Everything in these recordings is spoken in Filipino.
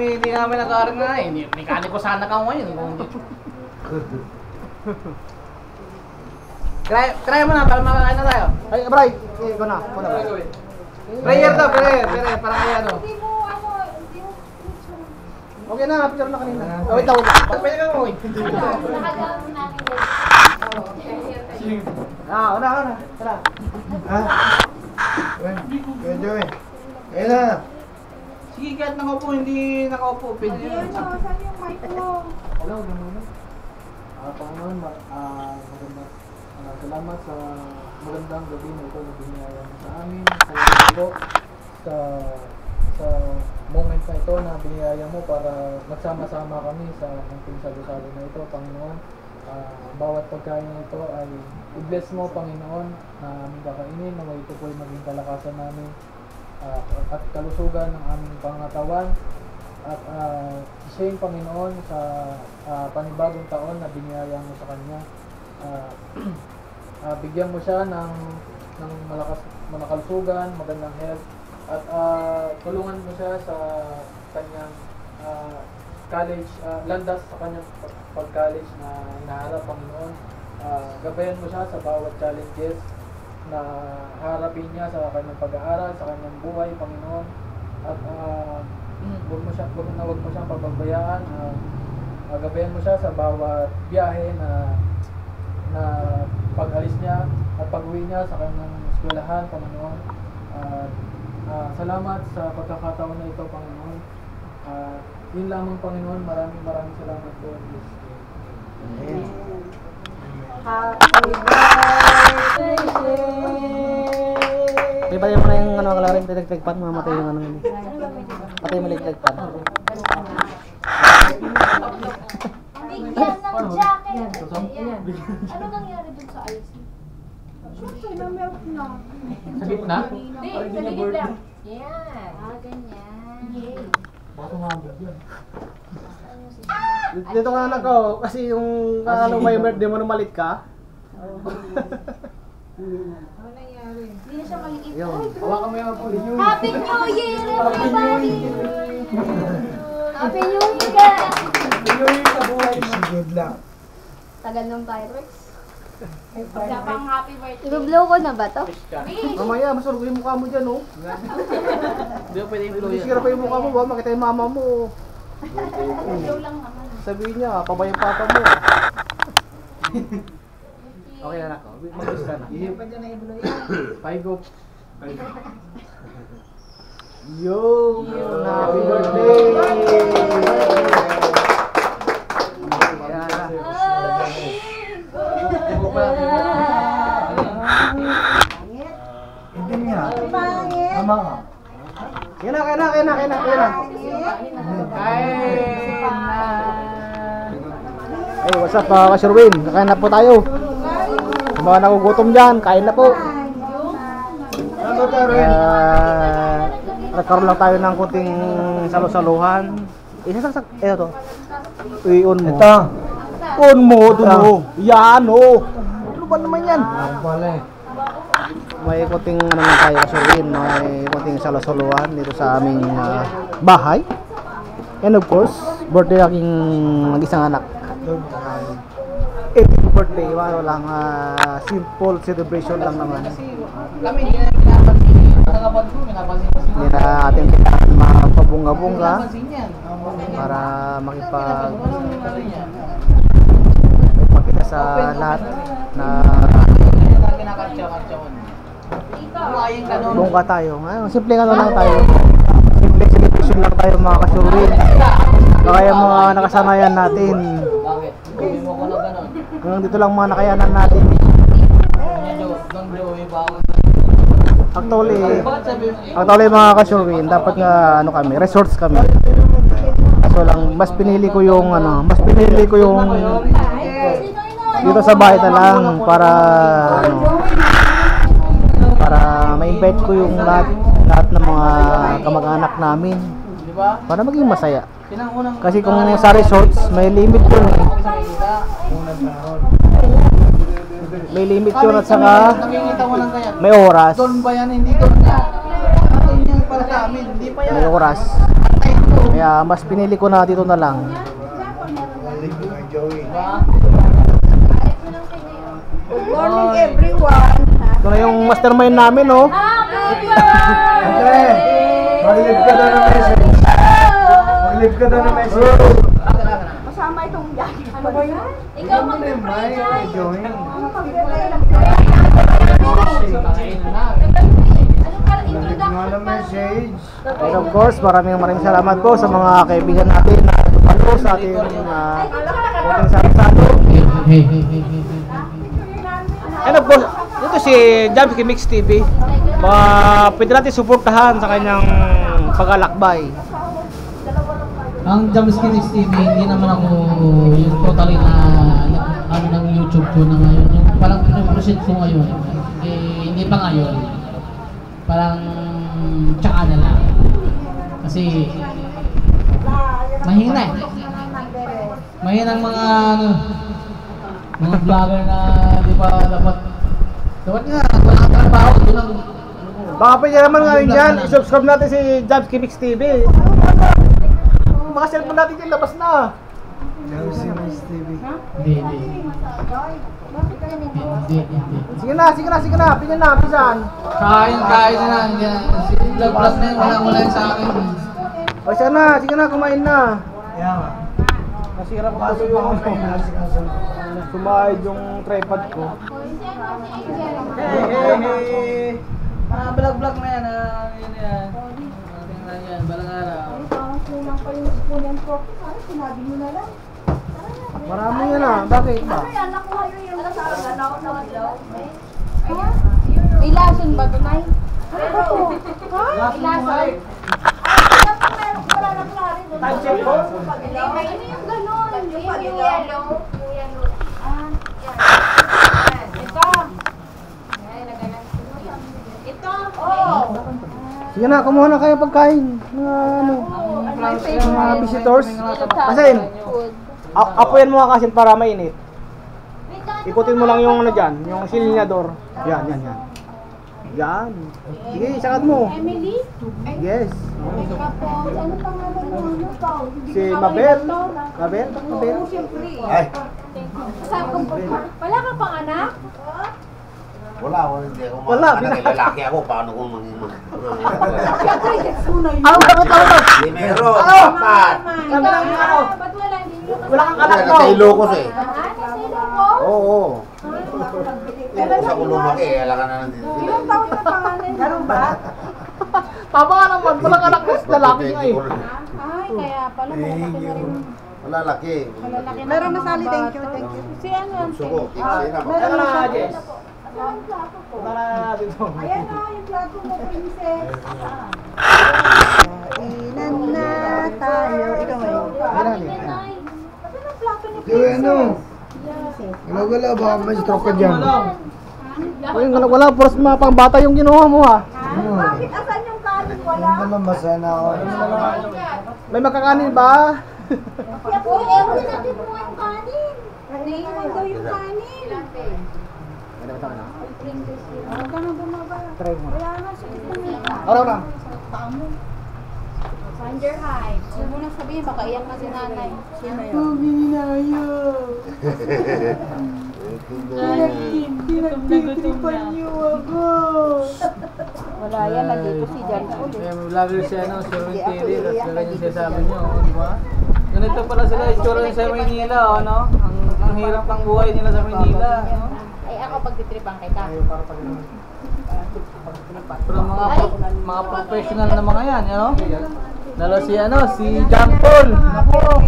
Hindi namin nag-aaral nga eh. Mekaniko sana ka ngayon. Try mo na, para makakain na tayo. Ay, Bray, ikaw na. Prayer daw, prayer. Para kaya ano. Okay na, picture na kanina. Wait lang. Pwede ka mo. Una. Tara. Ha? Medyo eh. Ayun na. Sige, kahit nakaupo, hindi nakaupo. Pwede yun. Saan yung mic mo? Wala, huwag muna. Panginoon, salamat sa magandang gabi na ito na biniyaya mo sa amin. Salamat po sa moment na ito na biniyaya mo para magsama-sama kami sa munting salo-salo na ito, Panginoon. Bawat pagkain na ito ay i-bless mo, Panginoon, na aming kakainin, na ito po ay maging kalakasan namin at kalusugan ng aming pangatawan. At siya'y Panginoon sa panibagong taon na biniyaya mo sa Kanya. Bigyan mo siya ng malakalusugan, magandang health, at tulungan mo siya sa kanyang college, landas sa kanyang pag-college na hinaharap, Panginoon. Gabayan mo siya sa bawat challenges na harapin niya sa kanyang pag-aaral, sa kanyang buhay, Panginoon. At huwag mo siyang pababayaan. Gabayan mo siya sa bawat biyahe na pag-alis niya at pag-uwi niya sa kanyang eskwelahan, Panginoon. Salamat sa pagkakataon na ito, Panginoon. Yun lamang, Panginoon. Maraming salamat po. Amen. Happy birthday! Patay mo na yung kalarin, tagtagpan, mamatay yung patay mo lang tagpan. Bigyan ng jacket! Ano nangyari dun sa IC? Siyempre, na-melt na. Sa gitna? Hindi, sa ligid lang. Yan. Ganyan. Yay. Baka sumabog yan. Dito ka anak ko, kasi yung may birthday mo nung malit ka. Ano nangyari? Hindi na siya maliit. Hawakan mo yung pulis. Happy New Year, everybody! Happy New Year! Good luck. Tagal ng fireworks. Wala pang happy birthday. I-blow ko na ba to? Mamaya, masulog yung mukha mo dyan, oh. Hindi ko pwede i-blow yan. Sira pa yung mukha mo, ba? Makita yung mama mo. I-blow lang naman. Sabihin niya, pabay yung papa mo. Okay na ako, mag-gusto ka na. Pa dyan na i-blow yan. Paigo. Yo! Happy birthday! Hindi niya. Ama ka. Kaya na. Hey, what's up mga ka-Sherwin? Kakain na po tayo. Sa mga nagugutom dyan, kain na po. Nagkaroon lang tayo ng kunting salo-saluhan. Isasak, ito to. On mo. Ito. On mo, doon mo. Yan, oh. Ano ba naman yan? Ako pala eh. May kunting ano lang tayo kasurin, may kunting salo-saluhan dito sa aming bahay. And of course, birthday aking mag-isang anak. Birthday, wala lang, simple celebration lang naman. Kami hindi na pinapansin. Ang kapag ko, pinapansin ko sila. Hindi na ating kailangan mapabunga-bunga Pinapansin yan. para makipagkita sa lahat na Kinakatsa-katsawan. Bumayang ganun. bungka tayo. Simple ano lang tayo. Simple celebration lang tayo mga kasurin. Kaya yung mga nakasanayan natin. Bakit? Gawin mo ko na ganun. Hanggang dito lang mga nakayanan natin. Don't Joey, bawal. Actually mga ka-Sherwin, dapat nga ano kami, resorts kami. Kaso lang mas pinili ko yung dito sa bahay na lang para ma-invite ko yung lahat ng mga kamag-anak namin para maging masaya. Kasi kung sa resorts, may limit yun eh. May limit yun at saka may oras. Doon ba yan? Hindi doon na. Doon yan para sa amin. Hindi pa yan. May oras. Kaya mas pinili ko na dito na lang. Balik mo kay Joey. Good morning, everyone. Ito na yung mastermind namin, oh. Andre, mag-leave ka daw ng message. Mag-leave ka daw ng message. Kasama itong jacket. Ano ba yan? Ikaw mag-reply kay Joey. Mag-leave nga ng message. And of course, maraming salamat po sa mga kaibigan natin na dumalo sa ating konting salo-salo. And of course, ito si Jams Mix TV. Pwede natin suportahan sa kanyang pag-alakbay. Ang Jamskin TV, hindi naman ako yung totally na ano ng YouTube ko na ngayon. Yung parang proceed ko ngayon, hindi pa ngayon. Parang tsaka na lang. Kasi mahina eh. Mahina ang mga mga vlogger na di ba dapat nga, wala kang trabaho, doon ang Baka pwede naman ngayon dyan, i-subscribe natin si Jams Mix TV. Mga cellphone natin dyan, labas na. Joey Mix TV. hindi. Sige na, pisan. Kain na lang. Vlog na yun, wala yung sa akin. O siya na, sige na, kumain na. Kaya nga. Nasira ko pa Pasok pa yung ako sumahid yung tripod ko. Hey. Mga vlog na yan, yun yan. Tingnan yan, balang araw. Kulang pa yung spunyan ko. Parang sinabi mo na lang. Marami yan ah, bakit ba? Ay, anak ko kayo yung ganaw na ilaw. Ilason ba ito, Nay? Ano ba to? Ha? Ilason? Wala na klaro. Time check po? Ano yung ganon? Yung Yung ilaw. yellow. Yung yellow. Yan. Ito. Ay, lagayan. Ito. Oh. Sige na, kumuha na kayo pagkain. Mga ano, mga visitors. Kasin, Food. apuyan mo nga kasin para mainit. Ikutin mo lang yung ano dyan, yung silinyador. Yan. Yan. Sige, sakat mo. Emily? Yes. Tapos, ano pangalan mo? Ano to? Si Mabel. Mabel? Oo, siyempre. Ay, Wala ka pang anak? Wala, hindi ako Wala, anak, lalaki ako, paano kung Siyempre, gets mo na yun. Ano ba? Hindi meron, dapat. Sabi lang ano, Ba't wala? Hindi nyo wala kang anak Wala, mo. nasa Ilocos eh. Nasa Iloko? Oo. Ilocos ako lumaki, alam ka na nandito sila. Ilang taon na pangalan? Ganun ba? Tama ka naman, walang anak mo, lalaki nga eh. Ay, kaya pala malaki na rin. Malalaki. Meron masali, thank you. Si ano? Gusto ko, kiksi na. Teka na, Jess. Punta na natin ito. Ayan na, yung plato mo, princess. Inan na tayo. Ikaw ngayon. Ano ang plato ni Joey ano? Wala, baka may stroke ka dyan. Uy, wala, puros mga pang bata yung ginawa mo ha. Bakit asan yung kanin? Wala. Hindi naman masaya na ako. May makakanin ba? Uy, ewan natin mo yung kanin. Naiiwan daw yung kanin. Huwag ka na bumaba. Try mo. Wala na, sakit na nila. Araw. Sander High. Huwag mo na sabihin, baka iyak na si nanay. Sino yun? Pinagtitripan niyo ako. Wala yan, nandito si Jan Paul. Vlogger siya, no? Si Ruin Tilly, tapos ganyan siya sabi niyo, di ba? Ganito pala sila, itsura sa Maynila, no? Ang hirap ng buhay nila sa Maynila, no? Ay, ako pagtitripan kita. Pero mga professional na mga yan, no? Lalo si si John Paul. Ako,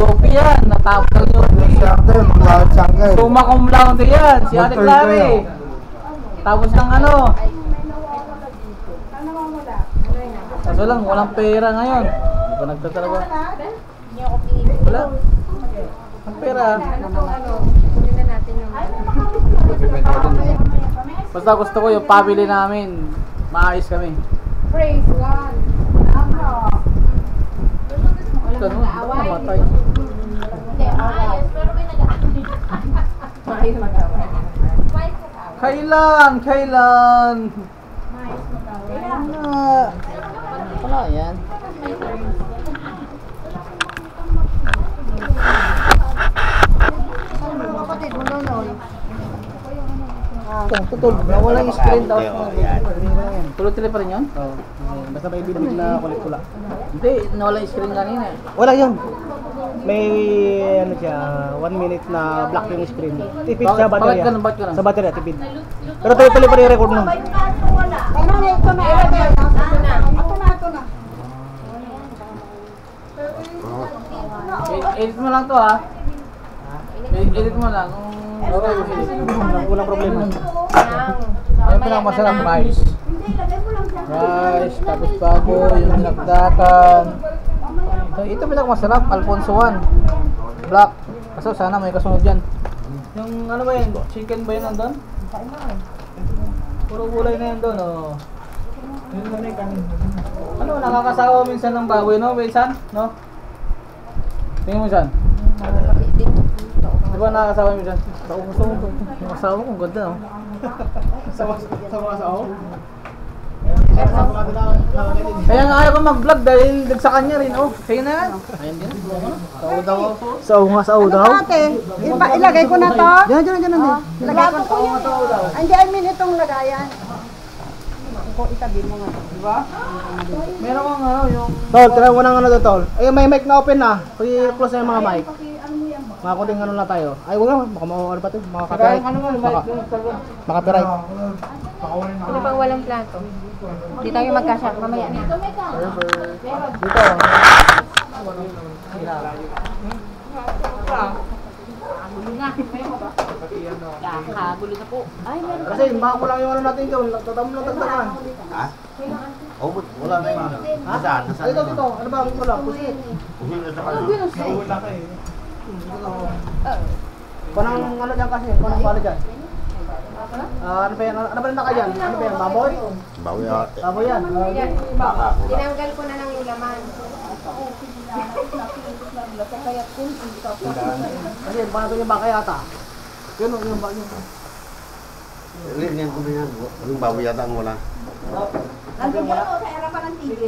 UP yan, natapos ng UP. Siyempre, mag-out siyangkay. Summa cum laude yan, si Ate Motor Clary. kayo. Tapos ng ano. Kaso lang, walang pera ngayon. Hindi pa nagtatrabaho. Hindi ako pinili. Wala. Ang pera. Kunin na natin yung Basta gusto ko yung family namin. Maayos kami. praise God. Ganun, baka namatay. Hindi, maayos. Pero may nag-aaway. Maayos mag-aaway. Maayos mag-aaway. Kailan? Maayos mag-aaway. Wala yan. Tutol, wala yung screen daw. Tuloy-tuloy pa rin yun? Oo. Basta may bibig na kulit-kula. Hindi, nawala yung screen kanina eh. Wala yun. May ano siya, 1 minute na black yung screen. Tipid sa baterya. Bakit ganun? Bakit ganun? Sa baterya, tipid. Pero tuloy-tuloy pa rin yung record nun. Ano na ito na? Ito na. Edit mo lang to ha. Edit mo lang. Walang problema. Ayun pinakamasarap rice. Rice, tapos bago, yung nakdakan. Ito pinakamasarap, Alfonso 1. Black. Kaso sana may kasunod yan. Yung ano ba yan? Chicken ba yan nandun? Puro gulay na yan doon, oh. Ano, nakakasawa minsan ng baboy, no? Minsan, no? Tingin mo saan? Di ba nakakasawa minsan? Yung asawa ko, ang ganda, no? Sama sa ako? Kaya nga ayaw ko mag-vlog dahil sa kanya rin, oh. Sige na yan. Ayun din. Saud daw ako. Sa daw? Ate, ilagay ko na to. Diyan. Ilagay ko to. Hindi, I mean itong lagayan. Kung itabi mo nga. Diba? Meron kang ano, yung... Tol, try mo ng ano to, Tol. Ay, may mic na open na. I-close na yung mga mic. Mga kunting ano na tayo. Ay, wag na. Baka ano pa to? Makaka-copyright. Ano nga, Makaka-copyright. Ano pang walang plato? Hindi tayo magkasya. Mamaya na. Dito. Kakagulo na po. Ay, meron. Kasi baka lang yung ano natin yun. Tatamo lang tagdagan. Ha? Oh, wala na yun. Nasaan? Nasaan? Dito. Ano ba? Wala. Pusit. Uhin na sa kanila. Panang ano dyan kasi? Panang bala dyan? Ano ba yan? Ano ba yung naka dyan? Ano ba yan? Baboy? Bawi ako. Baboy yan. Tinanggal ko na lang yung laman. Kasi bago yung baka yata. Yun yung baka yun. Linian ko na yan. Yung bawi yata ang wala. Nandun yan o, sa harapan ng TV.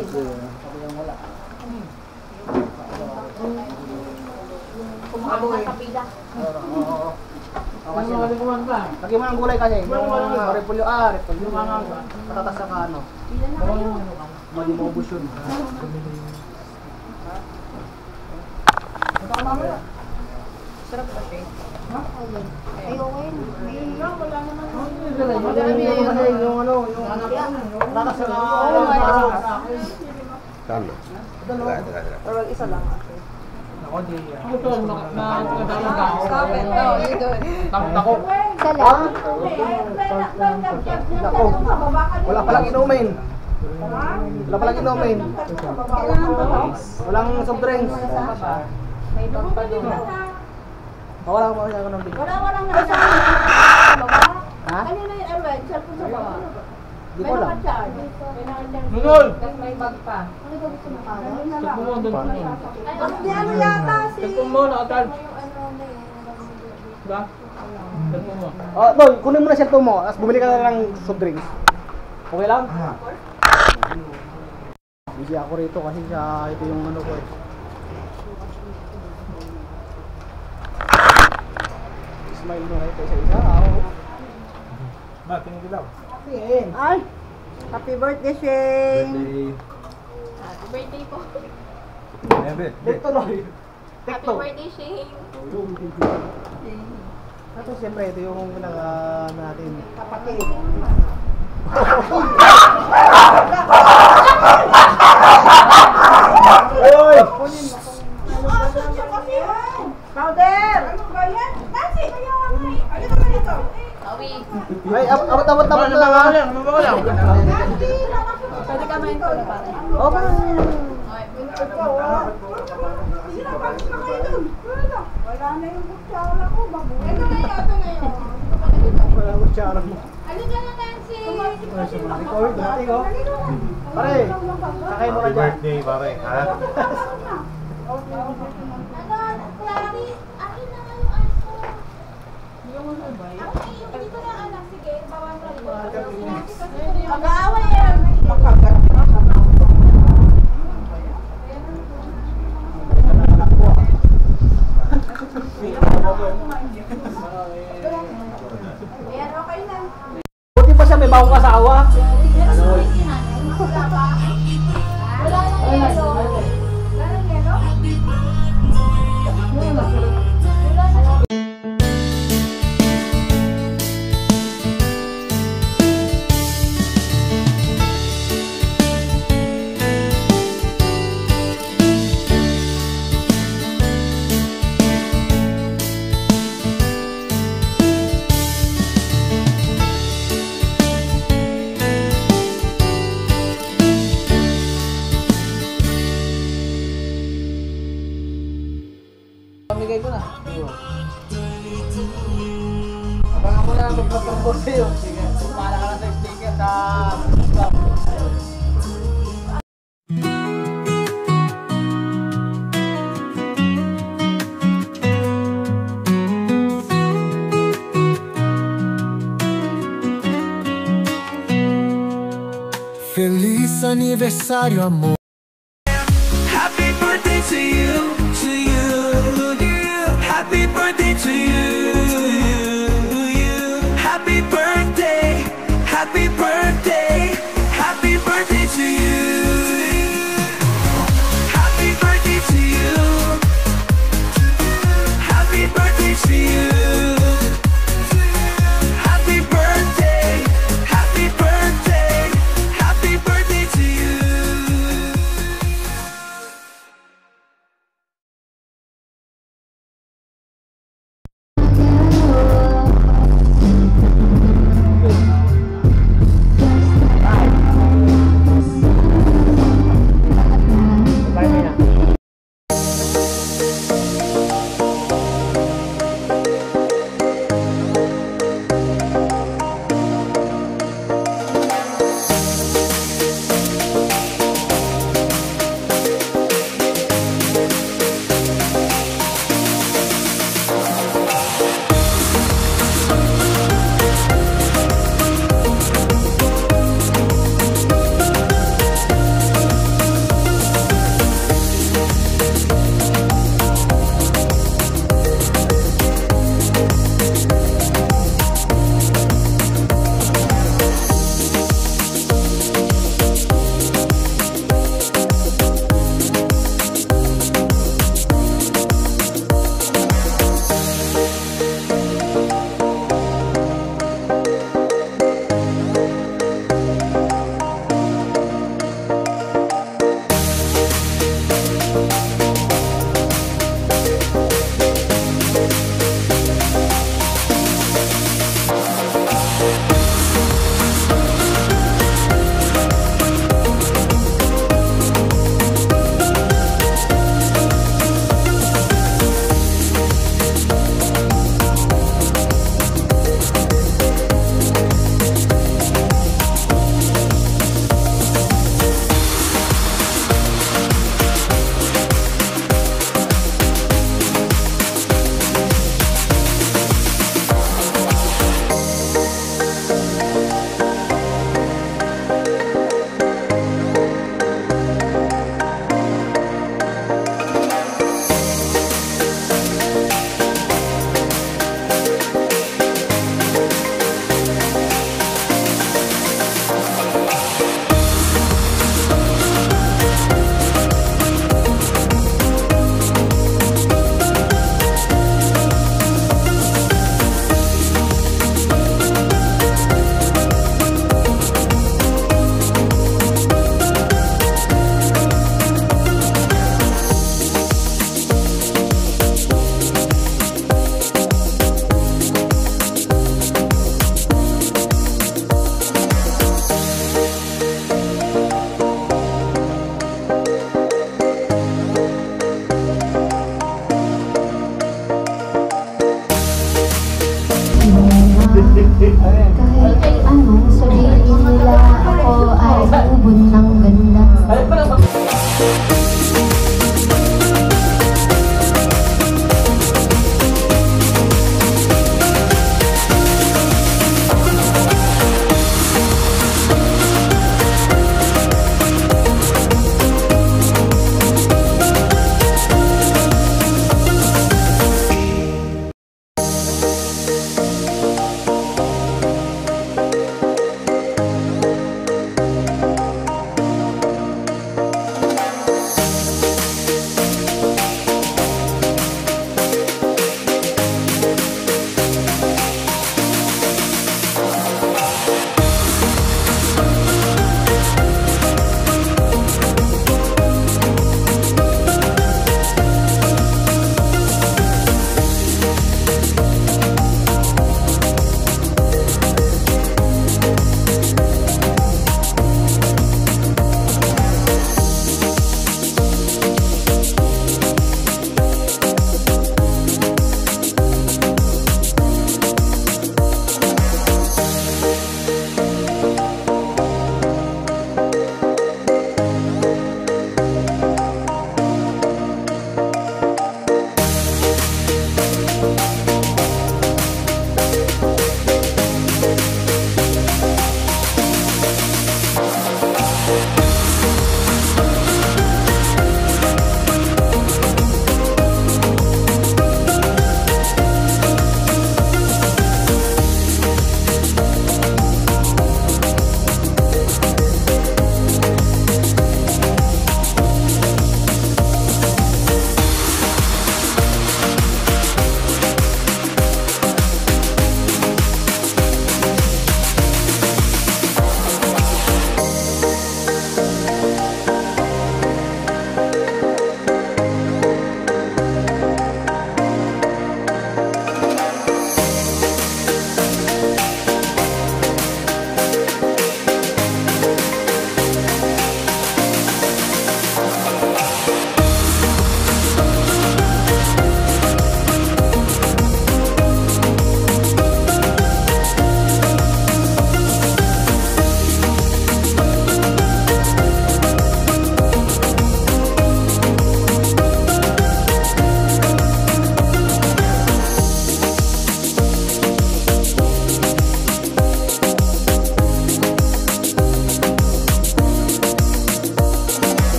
Kumakabuhay kapida. Oo. Lagi mo ng gulay kasi. Yung repolyo. Repolyo. Patatas sa ano. Mali mo ubus yun. Sarap ba siya? Ay, okay. Yung ano, yung patatas sa Saan na? Teka. Pero isa lang. Tako. Isa lang. Nako. Wala palang inumin. Wala palang inumin. Walang soft drinks. May bag pa doon. Wala ko ako ng big. Walang nasa baba. Ha? Kanina yung Erwin, cellphone sa baba. Di ko alam. Nunol! Tapos may bag pa. Tagpo mo doon. Hindi ano yata si... Tagpo mo, nakatal. Diba? Tagpo mo. Oh, Doy, kunin mo na cellphone mo. Tapos bumili ka na ng soft drinks. Okay lang? Busy ako rito kasi ito yung ano ko eh. Smile mo na ito isa-isa. Tingin ko daw. Tingin. Ay! Happy birthday, Shane! Happy birthday po. Dito, Doy. Happy birthday, Shane. Ito siyempre, ito yung pinaka natin. Kapatid. Oy! Powder! Ano ba yan? Nancy! Ano ba dito? Awi. Ay, abot-abot na lang ha. Pwede ka main ko na pare. Okay. Wala na yung kutsara ko. Ito na yun. Wala ko tsara mo. Ano dyan na, Nancy? Record, dati ko. Pare, sakay mo na dyan. pare. Ha? Ano, Clary? Akin na nga yung aso. Hindi ko na anak. Sige, bawasan ko. Mag-aaway yan. Makagat. may bagong asawa. Wala pa. Wala nang yelo. Wala nang yelo? Wala na. Pamigay ko na. Abangan mo na magpapagpapos sa'yo. Sige, pumala ka na sa sticker sa club. Feliz aniversário, amor. Happy birthday to you, to you, you. Happy birthday to you, you. Happy birthday, happy birthday, happy birthday to you. Happy birthday to you, happy birthday to you. Happy birthday, happy birthday, happy birthday to you.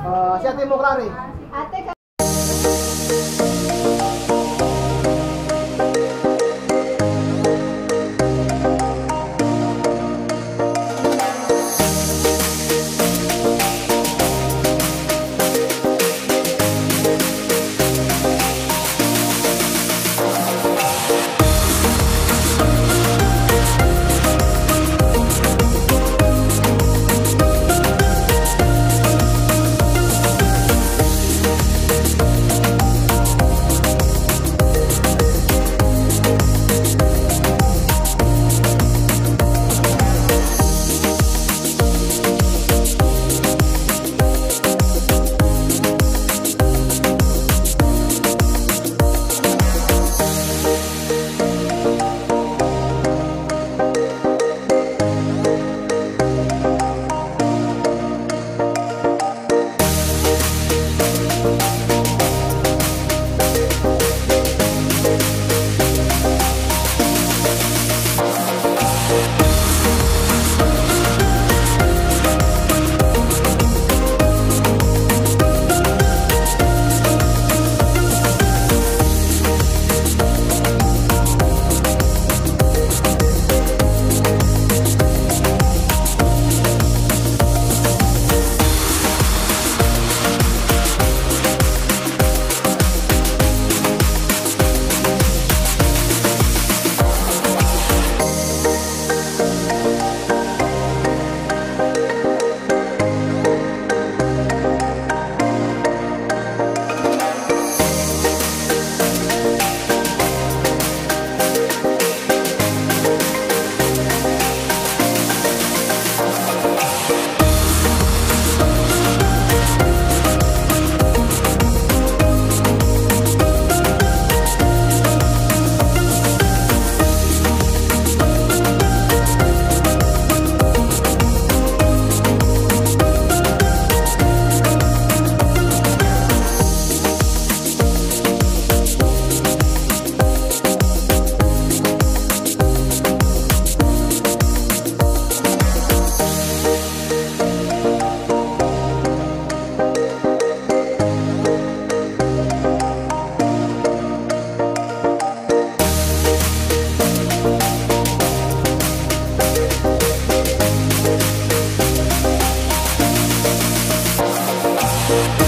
Si Ate mo, Clary. Ate, you.